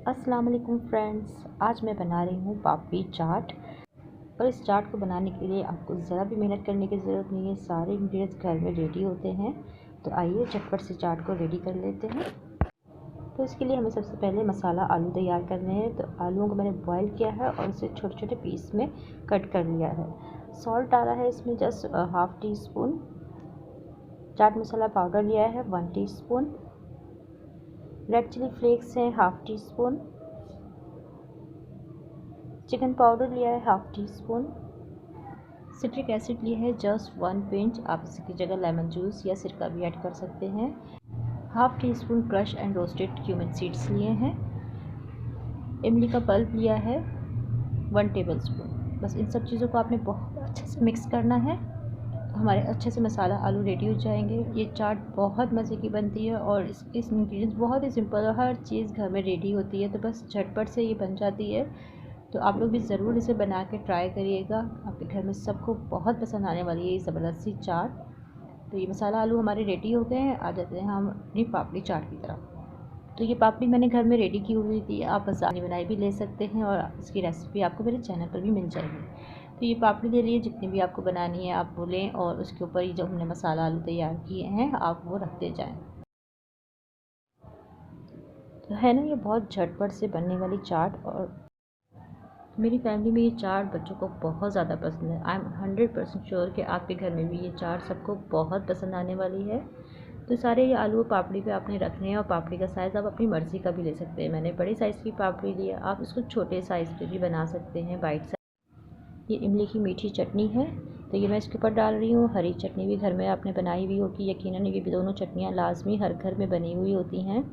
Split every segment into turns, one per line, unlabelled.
अस्सलाम वालेकुम फ्रेंड्स, आज मैं बना रही हूँ पापड़ी चाट। और इस चाट को बनाने के लिए आपको ज़रा भी मेहनत करने की ज़रूरत नहीं है। सारे इंग्रेडिएंट्स घर में रेडी होते हैं। तो आइए झटपट से चाट को रेडी कर लेते हैं। तो इसके लिए हमें सबसे पहले मसाला आलू तैयार करने हैं। तो आलूओं को मैंने बॉईल किया है और इसे छोटे छोटे पीस में कट कर लिया है। सॉल्ट डाला है इसमें just half tea spoon. Chaat masala powder लिया है 1 टीस्पून। रेड चिली फ्लेक्स हैं half tea spoon. Chicken powder लिया है half tea spoon. Citric acid लिया है जस्ट 1 पिंच। आप इसकी जगह लेमन जूस या सिरका भी ऐड कर सकते हैं। Half tea spoon crush and roasted cumin seeds लिए हैं। इमली का पल्प लिया है 1 टेबल स्पून। बस इन सब चीज़ों को आपने बहुत अच्छे से मिक्स करना है। तो हमारे अच्छे से मसाला आलू रेडी हो जाएंगे। ये चाट बहुत मज़े की बनती है और इसके इंग्रेडिएंट्स बहुत ही सिंपल है। हर चीज़ घर में रेडी होती है, तो बस झटपट से ये बन जाती है। तो आप लोग भी ज़रूर इसे बना के ट्राई करिएगा। आपके घर में सबको बहुत पसंद आने वाली है ये ज़बरदस्त सी चाट। तो ये मसाला आलू हमारे रेडी हो गए हैं। आ जाते हैं हम अपनी पापड़ी चाट की तरफ। तो ये पापड़ी मैंने घर में रेडी की हुई थी। आप बाज़ार में बनाई भी ले सकते हैं और इसकी रेसिपी आपको मेरे चैनल पर भी मिल जाएगी। तो ये पापड़ी ले लिए, जितनी भी आपको बनानी है आप बोलें, और उसके ऊपर ये जो हमने मसाला आलू तैयार किए हैं आप वो रखते जाएँ। तो है ना, ये बहुत झटपट से बनने वाली चाट। और मेरी फैमिली में ये चाट बच्चों को बहुत ज़्यादा पसंद है। आई एम 100% श्योर कि आपके घर में भी ये चाट सबको बहुत पसंद आने वाली है। तो सारे ये आलू पापड़ी पे आपने रखने हैं और पापड़ी का साइज़ आप अपनी मर्ज़ी का भी ले सकते हैं। मैंने बड़ी साइज़ की पापड़ी ली है, आप इसको छोटे साइज़ पे भी बना सकते हैं, बाइट साइज़। ये इमली की मीठी चटनी है, तो ये मैं इसके ऊपर डाल रही हूँ। हरी चटनी भी घर में आपने बनाई हुई होगी यकीनन। ये भी दोनों चटनियाँ लाजमी हर घर में बनी हुई होती हैं।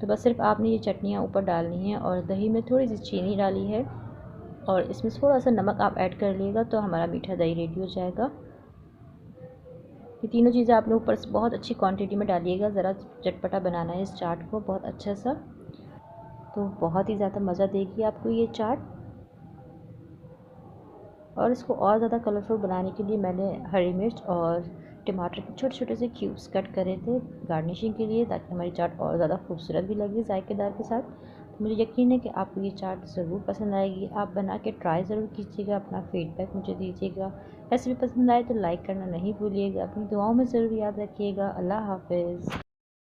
तो बस सिर्फ आपने ये चटनियाँ ऊपर डालनी है। और दही में थोड़ी सी चीनी डाली है और इसमें थोड़ा सा नमक आप ऐड कर लीजिएगा तो हमारा मीठा दही रेडी हो जाएगा। ये तीनों चीज़ें आपने ऊपर से बहुत अच्छी क्वांटिटी में डालिएगा। ज़रा चटपटा बनाना है इस चाट को बहुत अच्छा सा। तो बहुत ही ज़्यादा मज़ा देगी आपको ये चाट। और इसको और ज़्यादा कलरफुल बनाने के लिए मैंने हरी मिर्च और टमाटर के छोटे छोटे से क्यूब्स कट करे थे गार्निशिंग के लिए, ताकि हमारी चाट और ज़्यादा खूबसूरत भी लगे जायकेदार के साथ। तो मुझे यकीन है कि आपको ये चाट ज़रूर पसंद आएगी। आप बना के ट्राई ज़रूर कीजिएगा, अपना फीडबैक मुझे दीजिएगा। रेसिपी पसंद आए तो लाइक करना नहीं भूलिएगा। अपनी दुआओं में ज़रूर याद रखिएगा। अल्लाह हाफ़िज़।